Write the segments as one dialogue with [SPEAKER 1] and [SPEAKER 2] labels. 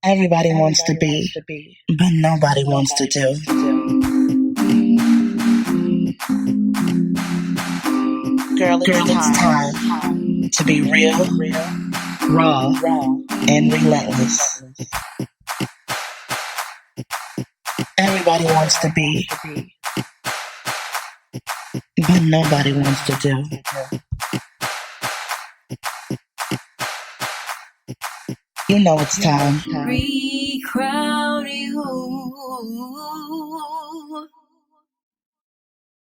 [SPEAKER 1] Everybody wants to be, but nobody wants to do. Girl, it's time to be real, raw, and relentless. Everybody wants to be, but nobody wants to do. You know it's time.
[SPEAKER 2] Recrown you.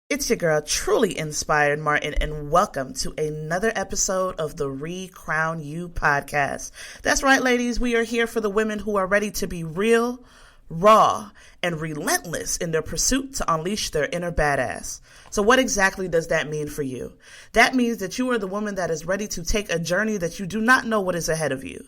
[SPEAKER 3] It's your girl, Truly Inspired Martin, and welcome to another episode of the Recrown You podcast. That's right, ladies. We are here for the women who are ready to be real, raw, and relentless in their pursuit to unleash their inner badass. So what exactly does that mean for you? That means that you are the woman that is ready to take a journey that you do not know what is ahead of you.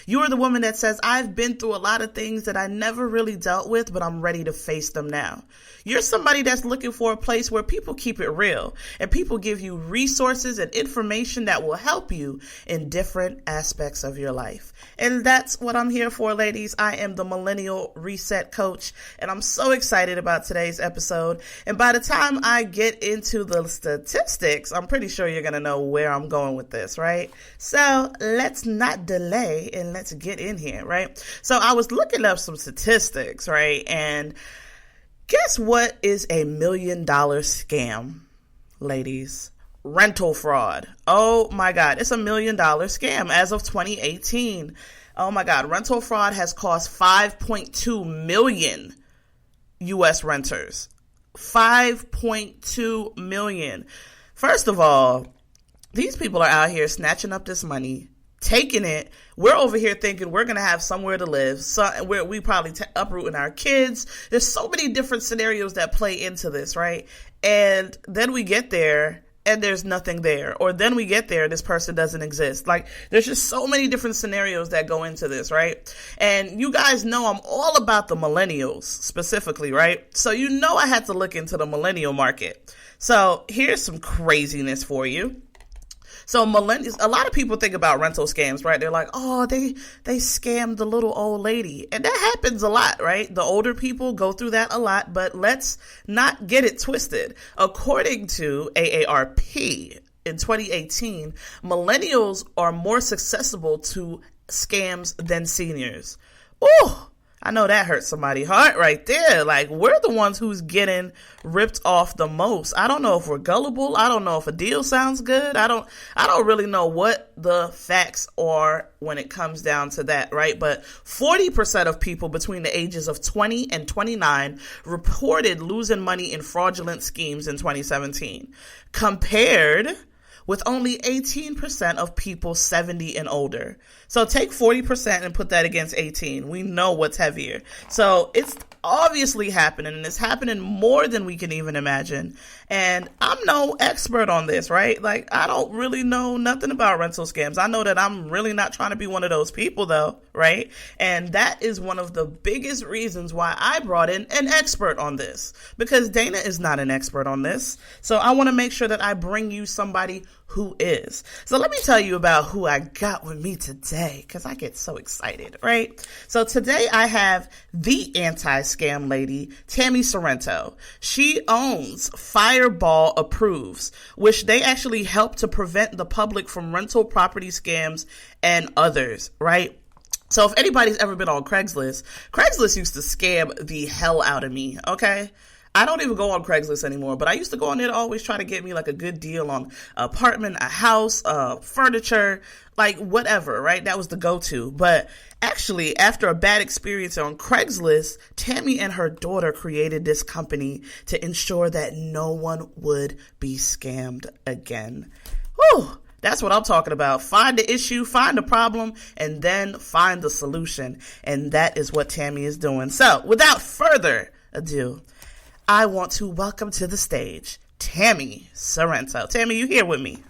[SPEAKER 3] You are the woman that says, I've been through a lot of things that I never really dealt with, but I'm ready to face them now. You're somebody that's looking for a place where people keep it real and people give you resources and information that will help you in different aspects of your life. And that's what I'm here for, ladies. I am the Millennial Reset Coach, and I'm so excited about today's episode. And by the time I get into the statistics, I'm pretty sure you're going to know where I'm going with this, right? So let's not delay and let's get in here, right? So I was looking up some statistics, right? And guess what is $1 million scam, ladies? Rental fraud. Oh my God, it's $1 million scam as of 2018. Oh my God, rental fraud has cost 5.2 million U.S. renters. 5.2 million. First of all, these people are out here snatching up this money, taking it. We're over here thinking we're going to have somewhere to live. So we probably uprooting our kids. There's so many different scenarios that play into this, right? And then we get there and there's nothing there. Or then we get there, this person doesn't exist. Like, there's just so many different scenarios that go into this, right? And you guys know I'm all about the millennials specifically, right? So you know I had to look into the millennial market. So here's some craziness for you. So millennials, a lot of people think about rental scams, right? They're like, oh, they scammed the little old lady. And that happens a lot, right? The older people go through that a lot, but let's not get it twisted. According to AARP in 2018, millennials are more susceptible to scams than seniors. Ooh. I know that hurts somebody's heart right there. Like, we're the ones who's getting ripped off the most. I don't know if we're gullible. I don't know if a deal sounds good. I don't really know what the facts are when it comes down to that, right? But 40% of people between the ages of 20 and 29 reported losing money in fraudulent schemes in 2017, compared with only 18% of people 70 and older. So take 40% and put that against 18. We know what's heavier. So it's obviously happening, and it's happening more than we can even imagine. And I'm no expert on this, right? Like, I don't really know nothing about rental scams. I know that I'm really not trying to be one of those people, though, right? And that is one of the biggest reasons why I brought in an expert on this, because Dana is not an expert on this. So I want to make sure that I bring you somebody who is. So let me tell you about who I got with me today, because I get so excited, right? So today I have the anti-scam lady, Tammy Sorento. She owns Fireball Approves, which they actually help to prevent the public from rental property scams and others, right? So if anybody's ever been on Craigslist used to scam the hell out of me, okay? I don't even go on Craigslist anymore, but I used to go on there to always try to get me like a good deal on an apartment, a house, furniture, like whatever, right? That was the go-to. But actually, after a bad experience on Craigslist, Tammy and her daughter created this company to ensure that no one would be scammed again. Whew. That's what I'm talking about. Find the issue, find the problem, and then find the solution. And that is what Tammy is doing. So without further ado, I want to welcome to the stage Tammy Sorento. Tammy, you here with me?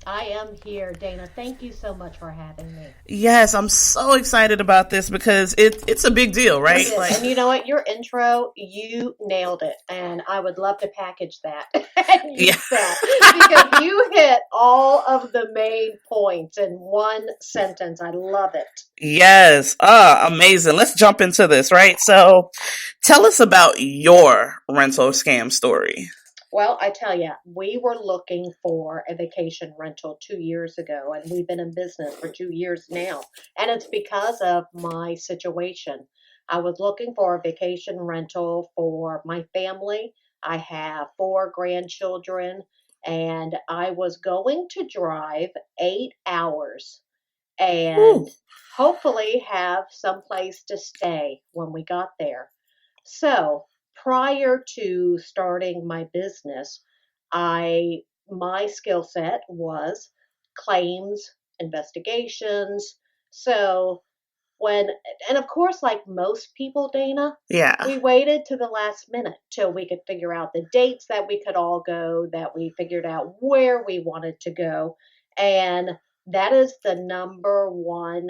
[SPEAKER 4] I am here, Dana. Thank you so much for having me.
[SPEAKER 3] Yes, I'm so excited about this because it's a big deal, right?
[SPEAKER 4] It is. And you know what? Your intro, you nailed it. And I would love to package that and use that because you hit all of the main points in one sentence. I love it.
[SPEAKER 3] Yes. Amazing. Let's jump into this, right? So tell us about your rental scam story.
[SPEAKER 4] Well, I tell you, we were looking for a vacation rental 2 years ago, and we've been in business for 2 years now. And it's because of my situation. I was looking for a vacation rental for my family. I have 4 grandchildren, and I was going to drive 8 hours and
[SPEAKER 3] Ooh.
[SPEAKER 4] hopefully have some place to stay when we got there. So prior to starting my business, I my skill set was claims, investigations. So when and of course, like most people, Dana,
[SPEAKER 3] Yeah.
[SPEAKER 4] we waited to the last minute till we could figure out the dates that we could all go, that we figured out where we wanted to go. And that is the number one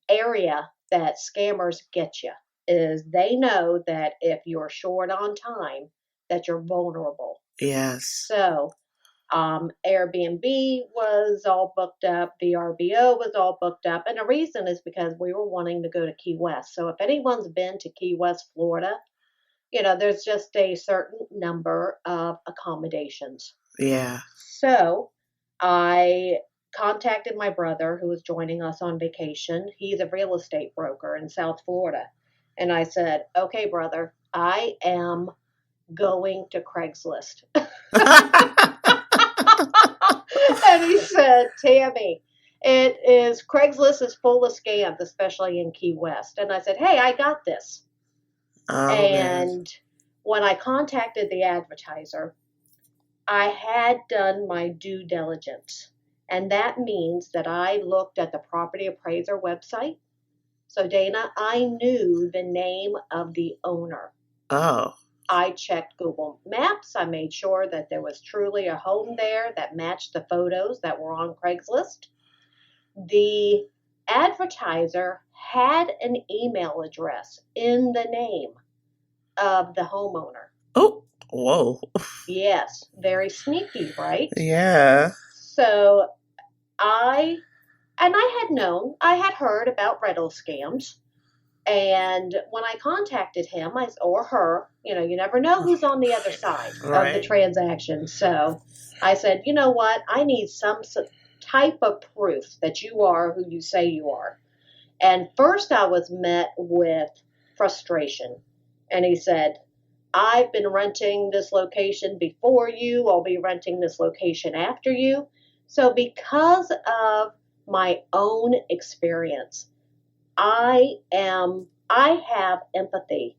[SPEAKER 4] area that scammers get you is they know that if you're short on time, that you're vulnerable.
[SPEAKER 3] Yes.
[SPEAKER 4] So Airbnb was all booked up, VRBO was all booked up, and the reason is because we were wanting to go to Key West. So if anyone's been to Key West, Florida, there's just a certain number of accommodations.
[SPEAKER 3] Yeah.
[SPEAKER 4] So I contacted my brother who was joining us on vacation. He's a real estate broker in South Florida. And I said, okay, brother, I am going to Craigslist. And he said, Tammy, Craigslist is full of scams, especially in Key West. And I said, hey, I got this.
[SPEAKER 3] Oh,
[SPEAKER 4] and
[SPEAKER 3] man.
[SPEAKER 4] When I contacted the advertiser, I had done my due diligence. And that means that I looked at the property appraiser website. So, Dana, I knew the name of the owner.
[SPEAKER 3] Oh.
[SPEAKER 4] I checked Google Maps. I made sure that there was truly a home there that matched the photos that were on Craigslist. The advertiser had an email address in the name of the homeowner.
[SPEAKER 3] Oh, whoa.
[SPEAKER 4] Yes, very sneaky, right?
[SPEAKER 3] Yeah.
[SPEAKER 4] So I had heard about rental scams. And when I contacted him, or her, you never know who's on the other side of the transaction. So I said, you know what? I need some type of proof that you are who you say you are. And first I was met with frustration. And he said, I've been renting this location before you. I'll be renting this location after you. So because of my own experience, I have empathy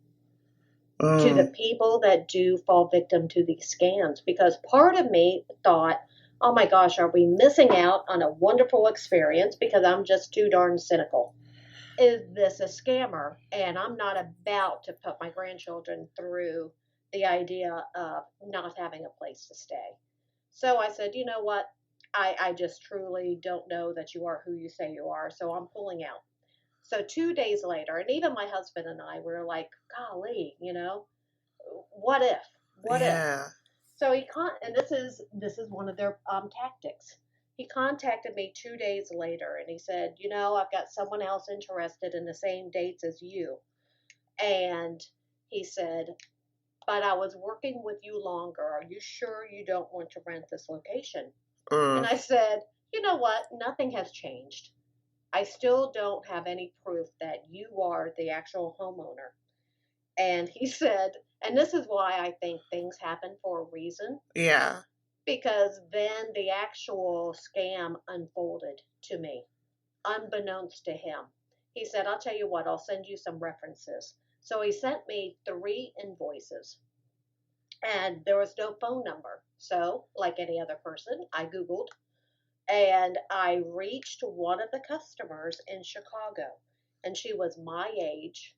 [SPEAKER 4] to the people that do fall victim to these scams, because part of me thought, oh my gosh, are we missing out on a wonderful experience because I'm just too darn cynical? Is this a scammer? And I'm not about to put my grandchildren through the idea of not having a place to stay. So I said, you know what? I just truly don't know that you are who you say you are, so I'm pulling out. So 2 days later, and even my husband and I were like, golly, what if? What if? So and this is one of their tactics. He contacted me 2 days later and he said, I've got someone else interested in the same dates as you. And he said, but I was working with you longer. Are you sure you don't want to rent this location? And I said, you know what? Nothing has changed. I still don't have any proof that you are the actual homeowner. And he said, and this is why I think things happen for a reason.
[SPEAKER 3] Yeah.
[SPEAKER 4] Because then the actual scam unfolded to me, unbeknownst to him. He said, I'll tell you what, I'll send you some references. So he sent me 3 invoices. And there was no phone number. So, like any other person, I Googled. And I reached one of the customers in Chicago, and she was my age.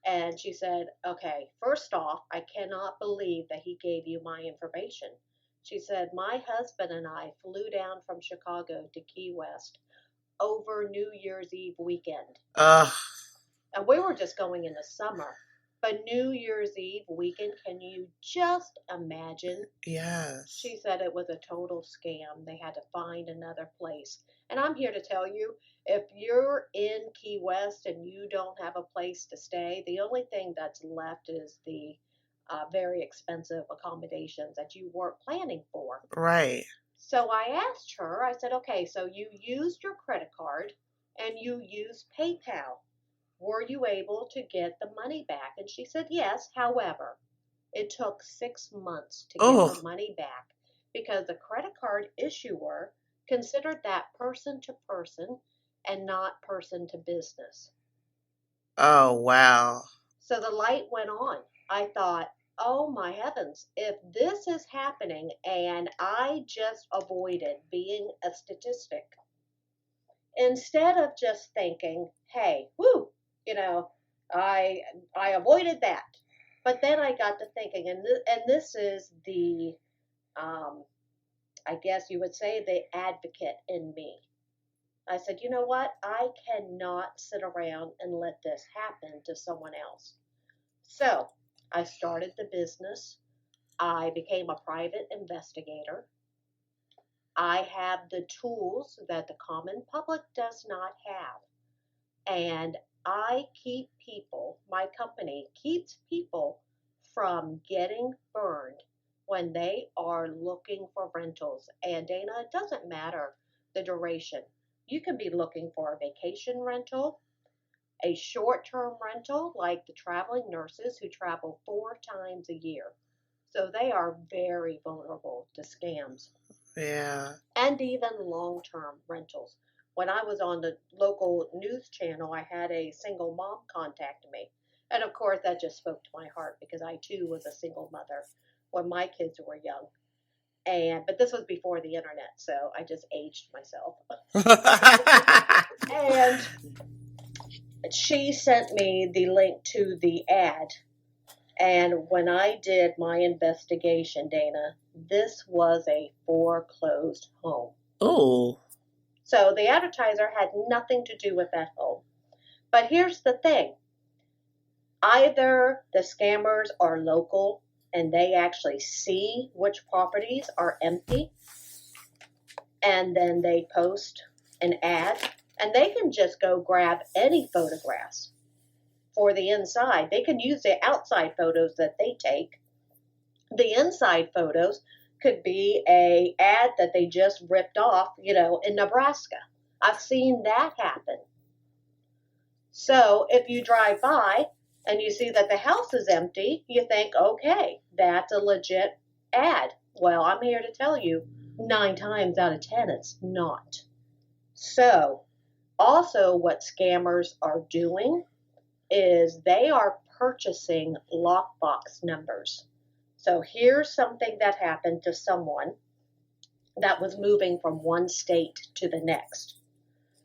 [SPEAKER 4] And she said, okay, first off, I cannot believe that he gave you my information. She said, my husband and I flew down from Chicago to Key West over New Year's Eve weekend.
[SPEAKER 3] Ugh.
[SPEAKER 4] And we were just going in the summer. But New Year's Eve weekend, can you just imagine?
[SPEAKER 3] Yes.
[SPEAKER 4] She said it was a total scam. They had to find another place. And I'm here to tell you, if you're in Key West and you don't have a place to stay, the only thing that's left is the very expensive accommodations that you weren't planning for.
[SPEAKER 3] Right.
[SPEAKER 4] So I asked her, I said, okay, so you used your credit card and you used PayPal. Were you able to get the money back? And she said, yes. However, it took 6 months to get the money back because the credit card issuer considered that person to person and not person to business.
[SPEAKER 3] Oh, wow.
[SPEAKER 4] So the light went on. I thought, oh my heavens, if this is happening and I just avoided being a statistic, instead of just thinking, hey, whoo, I avoided that. But then I got to thinking, and this is the, I guess you would say, the advocate in me. I said, you know what? I cannot sit around and let this happen to someone else. So I started the business. I became a private investigator. I have the tools that the common public does not have. And I keep people, my company keeps people from getting burned when they are looking for rentals. And Dana, it doesn't matter the duration. You can be looking for a vacation rental, a short-term rental, like the traveling nurses who travel 4 times a year. So they are very vulnerable to scams.
[SPEAKER 3] Yeah.
[SPEAKER 4] And even long-term rentals. When I was on the local news channel, I had a single mom contact me. And of course, that just spoke to my heart because I too was a single mother when my kids were young. But this was before the internet, so I just aged myself. And she sent me the link to the ad. And when I did my investigation, Dana, this was a foreclosed home.
[SPEAKER 3] Oh.
[SPEAKER 4] So the advertiser had nothing to do with that home. But here's the thing. Either the scammers are local and they actually see which properties are empty, and then they post an ad, and they can just go grab any photographs for the inside. They can use the outside photos that they take. The inside photos could be a ad that they just ripped off, in Nebraska. I've seen that happen. So if you drive by and you see that the house is empty, you think, okay, that's a legit ad. Well, I'm here to tell you, 9 times out of 10, it's not. So also what scammers are doing is they are purchasing lockbox numbers. So here's something that happened to someone that was moving from one state to the next.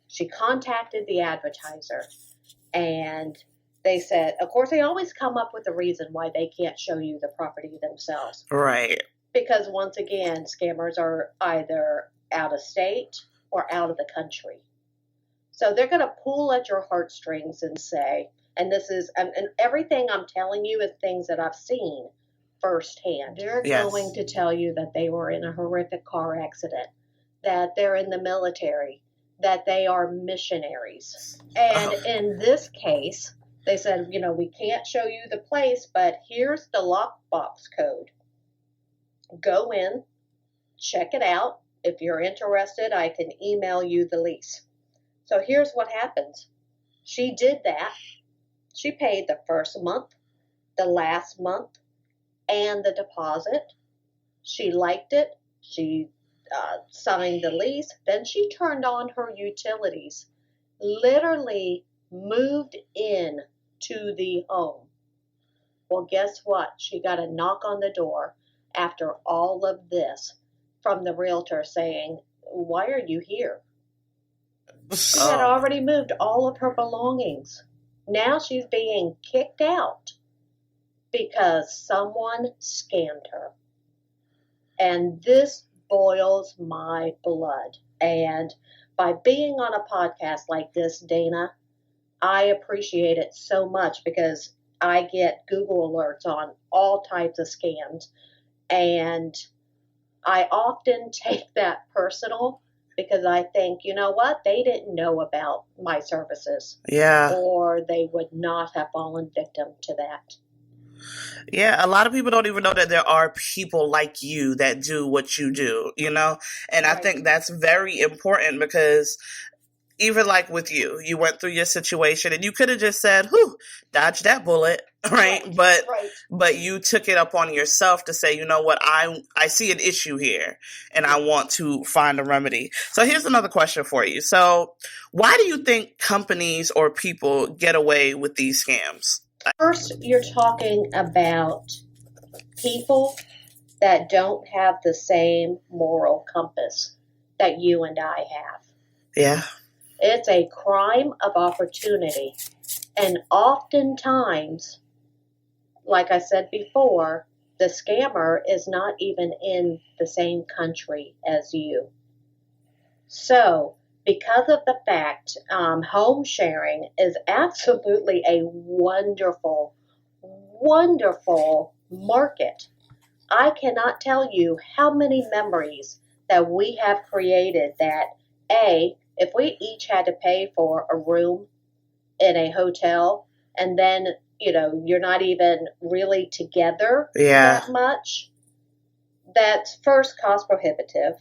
[SPEAKER 4] She contacted the advertiser, and they said, of course, they always come up with a reason why they can't show you the property themselves.
[SPEAKER 3] Right.
[SPEAKER 4] Because once again, scammers are either out of state or out of the country. So they're going to pull at your heartstrings and say, and this is, and everything I'm telling you is things that I've seen firsthand. They're going to tell you that they were in a horrific car accident, that they're in the military, that they are missionaries. And in this case, they said, we can't show you the place, but here's the lockbox code. Go in, check it out. If you're interested, I can email you the lease. So here's what happens. She did that. She paid the first month, the last month, and the deposit. She liked it. She signed the lease. Then she turned on her utilities, literally moved in to the home. Well, guess what? She got a knock on the door after all of this from the realtor saying, why are you here? She had already moved all of her belongings. Now she's being kicked out because someone scammed her. And this boils my blood. And by being on a podcast like this, Dana, I appreciate it so much because I get Google alerts on all types of scams. And I often take that personal because I think, you know what? They didn't know about my services.
[SPEAKER 3] Yeah.
[SPEAKER 4] Or they would not have fallen victim to that.
[SPEAKER 3] Yeah, a lot of people don't even know that there are people like you that do what you do, you know? And I
[SPEAKER 4] Right.
[SPEAKER 3] think that's very important because even like with you, you went through your situation and you could have just said, whew, dodge that bullet, right? But you took it upon yourself to say, you know what, I see an issue here and I want to find a remedy. So here's another question for you. So why do you think companies or people get away with these scams?
[SPEAKER 4] First, you're talking about people that don't have the same moral compass that you and I have.
[SPEAKER 3] Yeah.
[SPEAKER 4] It's a crime of opportunity. And oftentimes, like I said before, the scammer is not even in the same country as you. So, because of the fact home sharing is absolutely a wonderful, wonderful market. I cannot tell you how many memories that we have created that, if we each had to pay for a room in a hotel and then, you're not even really together that much, that's first cost prohibitive.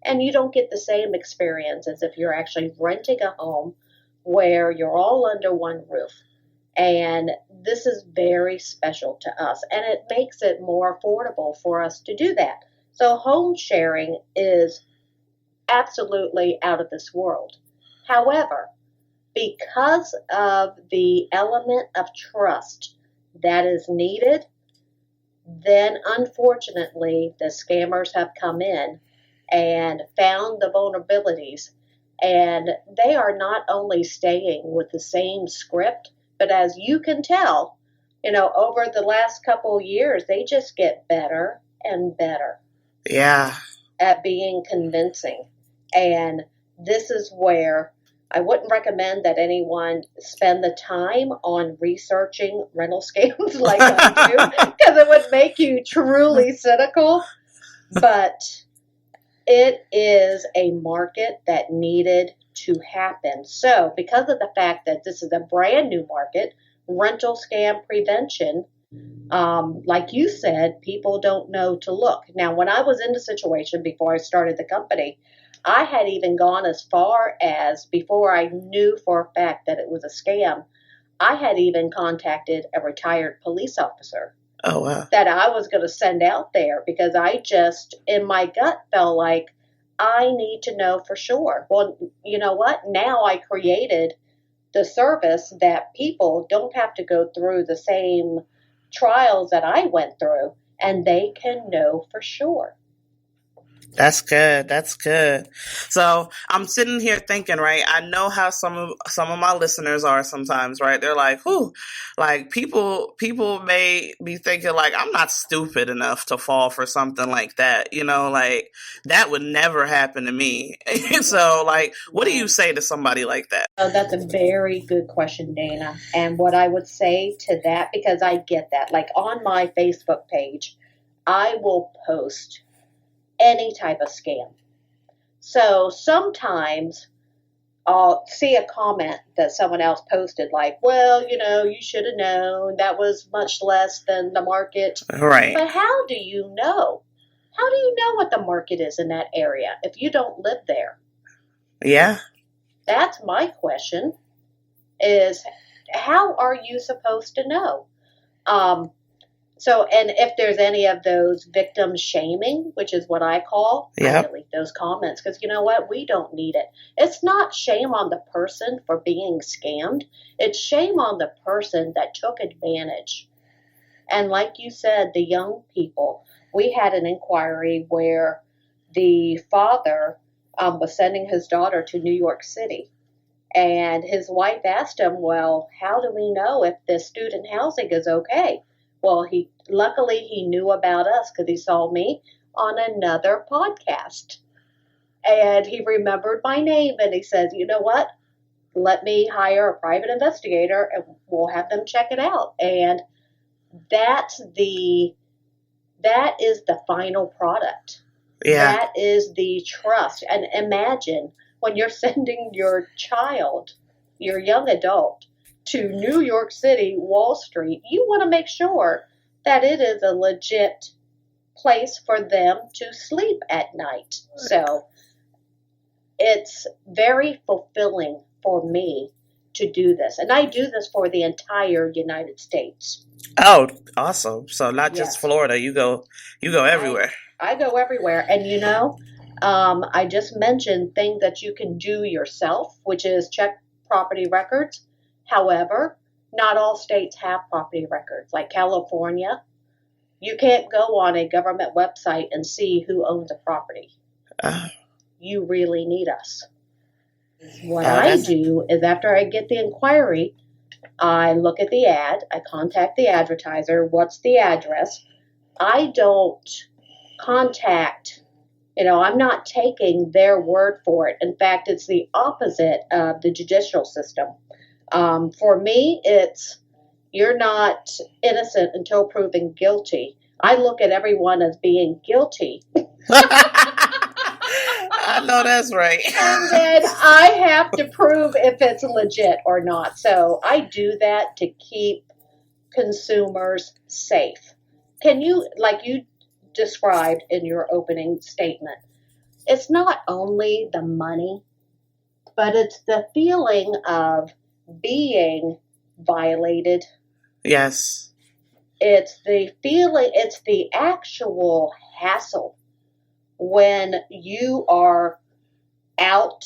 [SPEAKER 4] And you don't get the same experience as if you're actually renting a home where you're all under one roof. And this is very special to us. And it makes it more affordable for us to do that. So home sharing is absolutely out of this world. However, because of the element of trust that is needed, then unfortunately the scammers have come in and found the vulnerabilities, and they are not only staying with the same script, but as you can tell, over the last couple of years, they just get better and better at being convincing. And this is where I wouldn't recommend that anyone spend the time on researching rental scams like I do, because it would make you truly cynical. But it is a market that needed to happen. So because of the fact that this is a brand new market, rental scam prevention, like you said, people don't know to look. Now, when I was in the situation before I started the company, I had even gone as far as, before I knew for a fact that it was a scam, I had even contacted a retired police officer.
[SPEAKER 3] Oh, wow.
[SPEAKER 4] That I was going to send out there because I just, in my gut, felt like I need to know for sure. Well, you know what? Now I created the service that people don't have to go through the same trials that I went through, and they can know for sure.
[SPEAKER 3] That's good. That's good. So I'm sitting here thinking, right? I know how some of my listeners are sometimes, right? They're like, "Who?" Like people may be thinking, like, I'm not stupid enough to fall for something like that. Like that would never happen to me. So, like, what do you say to somebody like that?
[SPEAKER 4] Oh, that's a very good question, Dana. And what I would say to that, because I get that, like on my Facebook page, I will post any type of scam. So sometimes I'll see a comment that someone else posted like, well, you should have known that was much less than the market.
[SPEAKER 3] Right.
[SPEAKER 4] But how do you know? How do you know what the market is in that area if you don't live there?
[SPEAKER 3] Yeah.
[SPEAKER 4] That's my question, is how are you supposed to know? So, and if there's any of those victim shaming, which is what I call, I delete those comments because you know what? We don't need it. It's not shame on the person for being scammed. It's shame on the person that took advantage. And like you said, the young people, we had an inquiry where the father was sending his daughter to New York City. And his wife asked him, well, how do we know if the student housing is okay? Well, luckily he knew about us because he saw me on another podcast. And he remembered my name and he said, you know what? Let me hire a private investigator and we'll have them check it out. And that is the final product.
[SPEAKER 3] Yeah.
[SPEAKER 4] That is the trust. And imagine when you're sending your child, your young adult, to New York City, Wall Street, you want to make sure that it is a legit place for them to sleep at night. So it's very fulfilling for me to do this. And I do this for the entire United States.
[SPEAKER 3] Oh, awesome. So not just
[SPEAKER 4] Yes.
[SPEAKER 3] Florida, you go everywhere.
[SPEAKER 4] I go everywhere. And I just mentioned things that you can do yourself, which is check property records. However, not all states have property records. Like California, you can't go on a government website and see who owns a property. You really need us. What I do is after I get the inquiry, I look at the ad, I contact the advertiser, what's the address. I don't contact, I'm not taking their word for it. In fact, it's the opposite of the judicial system. For me, it's you're not innocent until proven guilty. I look at everyone as being guilty.
[SPEAKER 3] I know that's right.
[SPEAKER 4] And then I have to prove if it's legit or not. So I do that to keep consumers safe. Can you, like you described in your opening statement, it's not only the money, but it's the feeling of being violated.
[SPEAKER 3] Yes.
[SPEAKER 4] It's the feeling, it's the actual hassle when you are out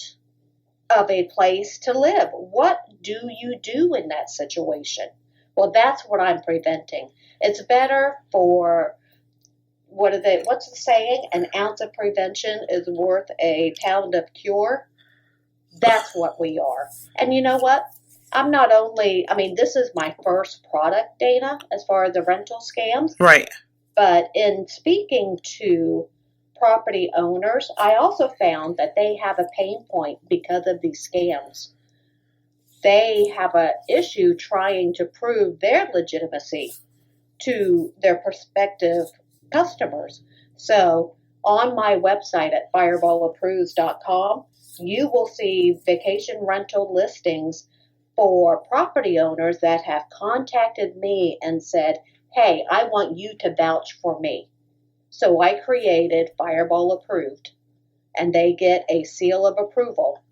[SPEAKER 4] of a place to live. What do you do in that situation? Well, that's what I'm preventing. It's better for, what's the saying? An ounce of prevention is worth a pound of cure. That's what we are. And you know what? This is my first product, Dana, as far as the rental scams.
[SPEAKER 3] Right.
[SPEAKER 4] But in speaking to property owners, I also found that they have a pain point because of these scams. They have an issue trying to prove their legitimacy to their prospective customers. So on my website at fireballapproves.com, you will see vacation rental listings for property owners that have contacted me and said, hey, I want you to vouch for me. So I created Fireball Approved, and they get a seal of approval.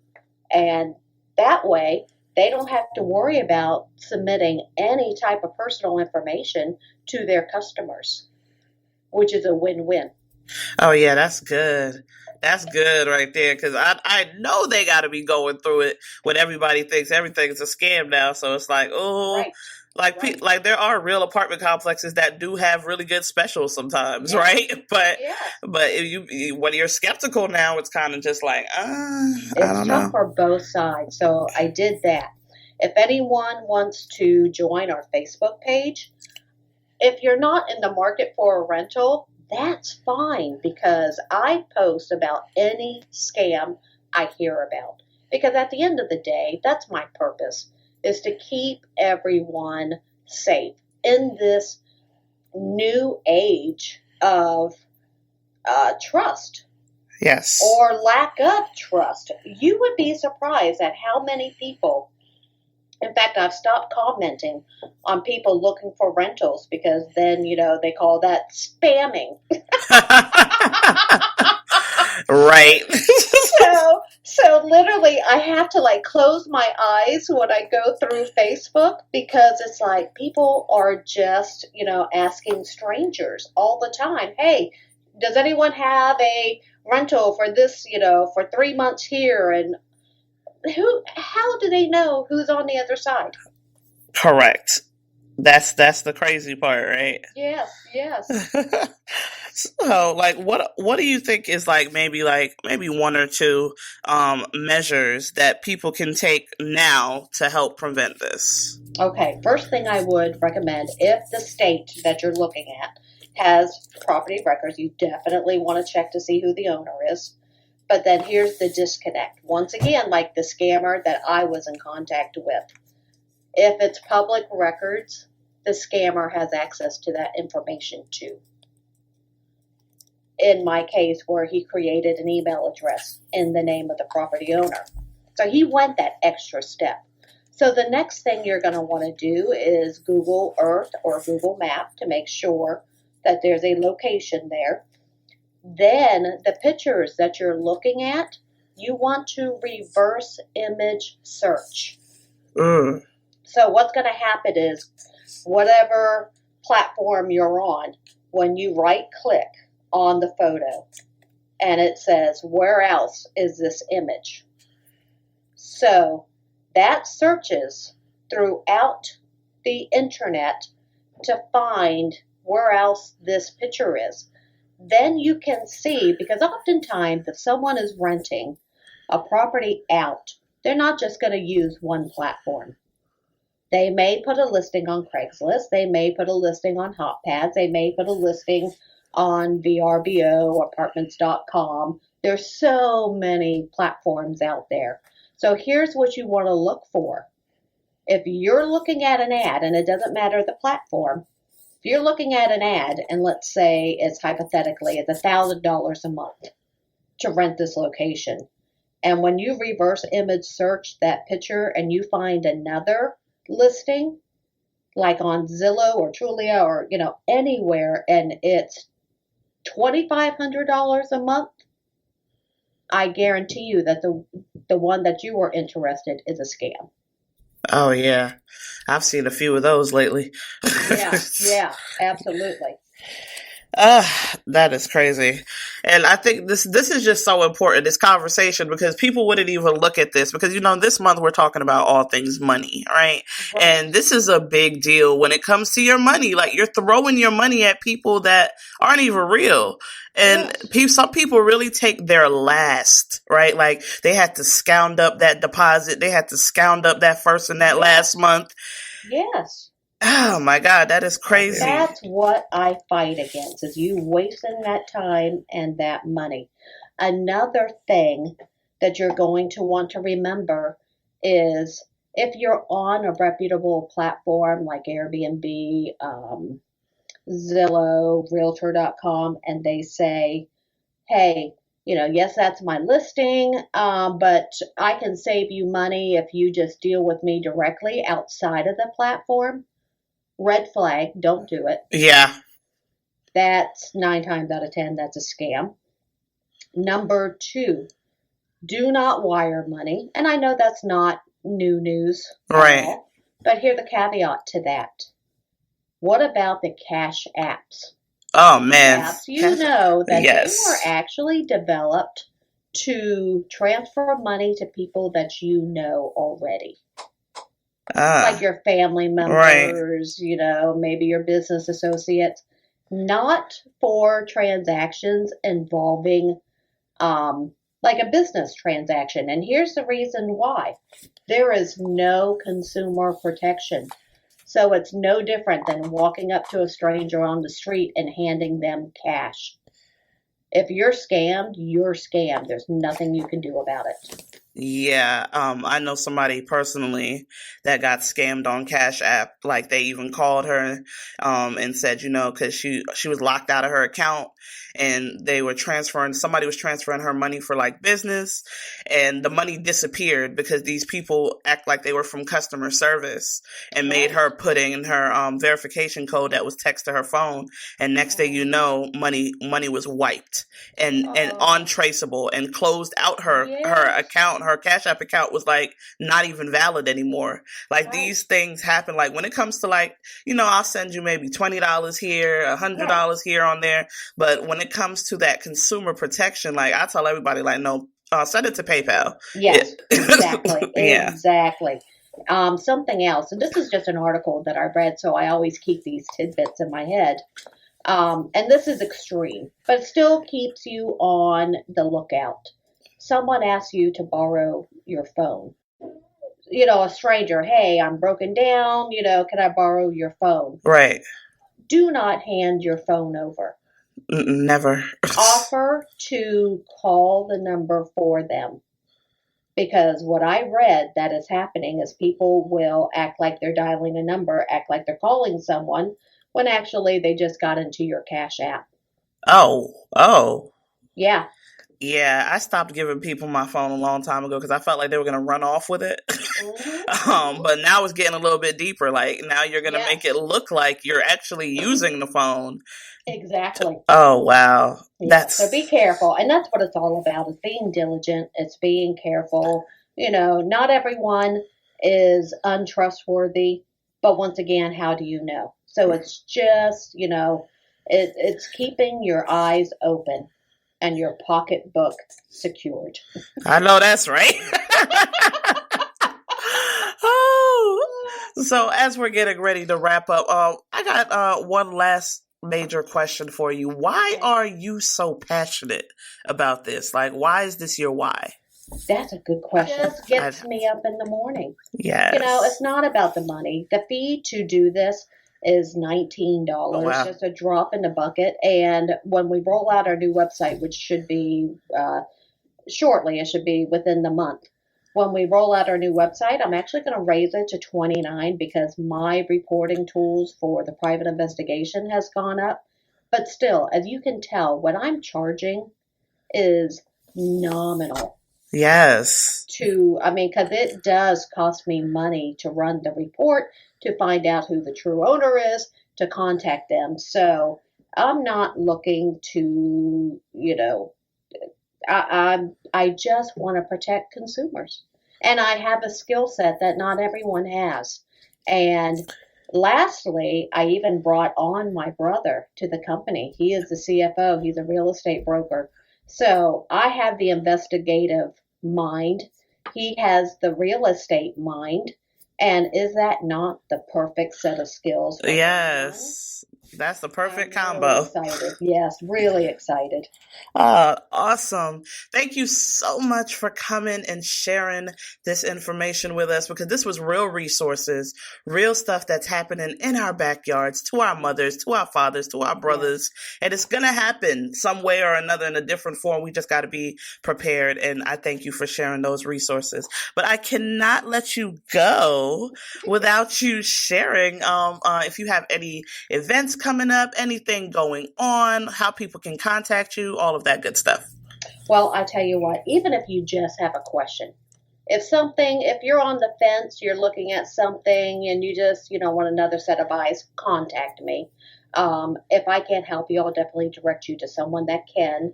[SPEAKER 4] And that way, they don't have to worry about submitting any type of personal information to their customers, which is a win-win.
[SPEAKER 3] Oh, yeah, that's good. That's good right there, because I know they got to be going through it when everybody thinks everything's a scam now. So it's like,
[SPEAKER 4] Right.
[SPEAKER 3] Like there are real apartment complexes that do have really good specials sometimes, right? But if when you're skeptical now, it's kind of just like, I don't know.
[SPEAKER 4] It's tough for both sides. So I did that. If anyone wants to join our Facebook page, if you're not in the market for a rental, that's fine, because I post about any scam I hear about. Because at the end of the day, that's my purpose, is to keep everyone safe in this new age of trust.
[SPEAKER 3] Yes.
[SPEAKER 4] Or lack of trust. You would be surprised at how many people, in fact, I've stopped commenting on people looking for rentals, because then, they call that spamming.
[SPEAKER 3] Right.
[SPEAKER 4] So literally I have to close my eyes when I go through Facebook, because it's like people are just, asking strangers all the time, hey, does anyone have a rental for this, for 3 months here? And how do they know who's on the other side?
[SPEAKER 3] Correct. That's the crazy part, right?
[SPEAKER 4] Yes.
[SPEAKER 3] So, what do you think is maybe one or two measures that people can take now to help prevent this?
[SPEAKER 4] Okay, first thing I would recommend, if the state that you're looking at has property records. You definitely want to check to see who the owner is. But then here's the disconnect. Once again, like the scammer that I was in contact with. If it's public records, the scammer has access to that information too. In my case, where he created an email address in the name of the property owner. So he went that extra step. So the next thing you're going to want to do is Google Earth or Google Map to make sure that there's a location there. Then the pictures that you're looking at, you want to reverse image search. So what's going to happen is whatever platform you're on, when you right click on the photo and it says, where else is this image? So that searches throughout the internet to find where else this picture is. Then you can see, because oftentimes if someone is renting a property out, they're not just going to use one platform. They may put a listing on Craigslist. They may put a listing on HotPads. They may put a listing on VRBO, apartments.com. There's so many platforms out there. So here's what you want to look for. If you're looking at an ad, and it doesn't matter the platform, if you're looking at an ad, and let's say it's hypothetically it's $1,000 a month to rent this location, and when you reverse image search that picture and you find another listing, like on Zillow or Trulia or anywhere, and it's $2,500 a month, I guarantee you that the one that you were interested is a scam.
[SPEAKER 3] Oh, yeah. I've seen a few of those lately.
[SPEAKER 4] Yeah, absolutely.
[SPEAKER 3] That is crazy. And I think this is just so important, this conversation, because people wouldn't even look at this because, this month we're talking about all things money, right? And this is a big deal when it comes to your money. Like, you're throwing your money at people that aren't even real. And some people really take their last, right? Like, they had to scound up that deposit. They had to scound up that first and that last month.
[SPEAKER 4] Yes.
[SPEAKER 3] Oh my God, that is crazy.
[SPEAKER 4] That's what I fight against, is you wasting that time and that money. Another thing that you're going to want to remember is if you're on a reputable platform like Airbnb, Zillow, Realtor.com, and they say, hey, yes, that's my listing, but I can save you money if you just deal with me directly outside of the platform. Red flag, don't do it.
[SPEAKER 3] Yeah.
[SPEAKER 4] That's 9 times out of 10, that's a scam. Number 2, do not wire money. And I know that's not new news.
[SPEAKER 3] Right.
[SPEAKER 4] All, but here's the caveat to that. What about the cash apps?
[SPEAKER 3] Oh, man.
[SPEAKER 4] Apps, that they
[SPEAKER 3] Yes.
[SPEAKER 4] were actually developed to transfer money to people that you know already. Like your family members, maybe your business associates, not for transactions involving like a business transaction. And here's the reason why. There is no consumer protection. So it's no different than walking up to a stranger on the street and handing them cash. If you're scammed, you're scammed. There's nothing you can do about it.
[SPEAKER 3] Yeah, I know somebody personally that got scammed on Cash App. Like, they even called her and said, because she was locked out of her account, and somebody was transferring her money for like business, and the money disappeared because these people act like they were from customer service and made her put in her verification code that was text to her phone, and next thing you know, money was wiped and untraceable and closed out her account. Her Cash App account was like not even valid anymore. Like, these things happen. Like, when it comes to like, I'll send you maybe $20 here, $100 here on there. But when it comes to that consumer protection, like, I tell everybody, like, no, send it to PayPal.
[SPEAKER 4] Yes, exactly.
[SPEAKER 3] Yeah.
[SPEAKER 4] Exactly. Something else, and this is just an article that I read, so I always keep these tidbits in my head. And this is extreme, but it still keeps you on the lookout. Someone asks you to borrow your phone. A stranger, hey, I'm broken down, can I borrow your phone?
[SPEAKER 3] Right.
[SPEAKER 4] do not hand your phone over.
[SPEAKER 3] Never.
[SPEAKER 4] Offer to call the number for them. Because what I read that is happening is people will act like they're dialing a number, act like they're calling someone, when actually they just got into your Cash App.
[SPEAKER 3] Oh.
[SPEAKER 4] Yeah.
[SPEAKER 3] Yeah, I stopped giving people my phone a long time ago because I felt like they were going to run off with it. But now it's getting a little bit deeper. Like, now you're going to make it look like you're actually using the phone.
[SPEAKER 4] Exactly.
[SPEAKER 3] Oh, wow.
[SPEAKER 4] Yeah, so be careful. And that's what it's all about, is being diligent. It's being careful. Not everyone is untrustworthy, but once again, how do you know? So it's just, it's keeping your eyes open and your pocketbook secured.
[SPEAKER 3] I know that's right. So as we're getting ready to wrap up, I got one last major question for you. Why are you so passionate about this? Like, why is this your why?
[SPEAKER 4] That's a good question. It just gets me up in the morning.
[SPEAKER 3] Yes.
[SPEAKER 4] It's not about the money. The fee to do this is $19, just a drop in the bucket. And when we roll out our new website, which should be shortly, it should be within the month. When we roll out our new website, I'm actually going to raise it to $29 because my reporting tools for the private investigation has gone up. But still, as you can tell, what I'm charging is nominal.
[SPEAKER 3] Yes.
[SPEAKER 4] Because it does cost me money to run the report, to find out who the true owner is, to contact them. So I'm not looking to, I just want to protect consumers. And I have a skill set that not everyone has. And lastly, I even brought on my brother to the company. He is the CFO. He's a real estate broker. So I have the investigative mind. He has the real estate mind. And is that not the perfect set of skills?
[SPEAKER 3] Yes. That's the perfect combo.
[SPEAKER 4] Really excited. Yes, really excited.
[SPEAKER 3] Awesome. Thank you so much for coming and sharing this information with us, because this was real resources, real stuff that's happening in our backyards, to our mothers, to our fathers, to our brothers. Yeah. And it's going to happen some way or another in a different form. We just got to be prepared. And I thank you for sharing those resources. But I cannot let you go without you sharing if you have any events coming up, anything going on, how people can contact you, all of that good stuff.
[SPEAKER 4] Well, I tell you what, even if you just have a question, if you're on the fence, you're looking at something and you just, want another set of eyes, contact me. If I can't help you, I'll definitely direct you to someone that can.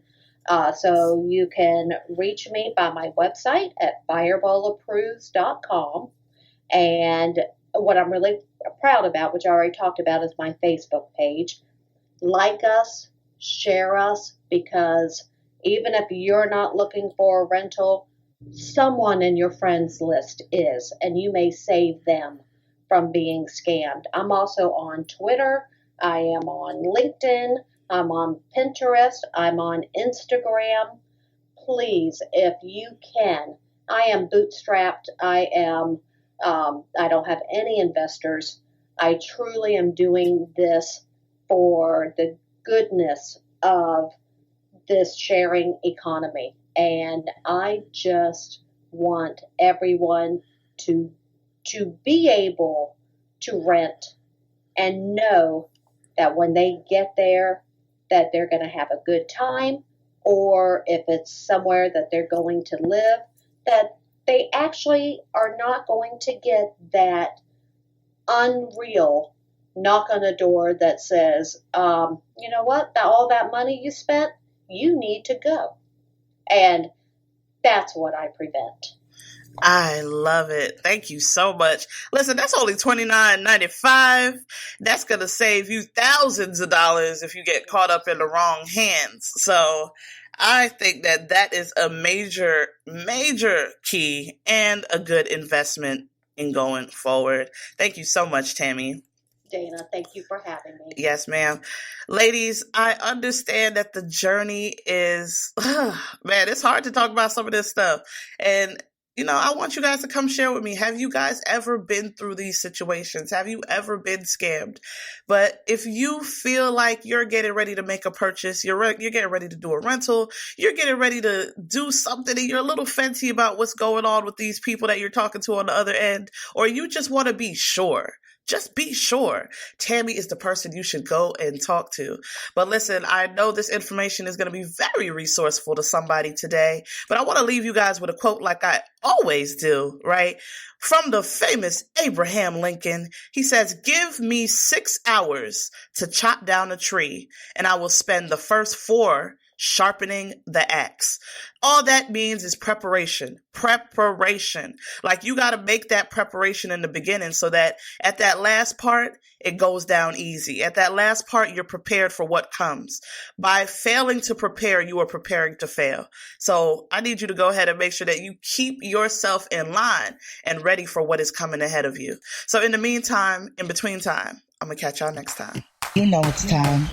[SPEAKER 4] So you can reach me by my website at fireballapproves.com. And what I'm really proud about, which I already talked about, is my Facebook page. Like us, share us, because even if you're not looking for a rental, someone in your friends list is, and you may save them from being scammed. I'm also on Twitter. I am on LinkedIn. I'm on Pinterest. I'm on Instagram. Please, if you can, I am bootstrapped. I don't have any investors. I truly am doing this for the goodness of this sharing economy. And I just want everyone to be able to rent and know that when they get there, that they're going to have a good time, or if it's somewhere that they're going to live, that they actually are not going to get that unreal knock on the door that says, you know what, all that money you spent, you need to go. And that's what I prevent.
[SPEAKER 3] I love it. Thank you so much. Listen, that's only $29.95. That's going to save you thousands of dollars if you get caught up in the wrong hands. So I think that is a major, major key and a good investment in going forward. Thank you so much, Tammy.
[SPEAKER 4] Dana, thank you for having me.
[SPEAKER 3] Yes, ma'am. Ladies, I understand that the journey is, man, it's hard to talk about some of this stuff. And I want you guys to come share with me. Have you guys ever been through these situations? Have you ever been scammed? But if you feel like you're getting ready to make a purchase, you're getting ready to do a rental, you're getting ready to do something and you're a little fancy about what's going on with these people that you're talking to on the other end, or you just want to be sure. Just be sure. Tammy is the person you should go and talk to. But listen, I know this information is going to be very resourceful to somebody today, but I want to leave you guys with a quote like I always do, right? From the famous Abraham Lincoln. He says, "Give me 6 hours to chop down a tree, and I will spend the first 4 sharpening the axe." All that means is preparation. Like, you got to make that preparation in the beginning so that at that last part, it goes down easy. At that last part, you're prepared for what comes. By failing to prepare, you are preparing to fail. So I need you to go ahead and make sure that you keep yourself in line and ready for what is coming ahead of you. So in the meantime, in between time, I'm going to catch y'all next time.
[SPEAKER 1] You know it's time.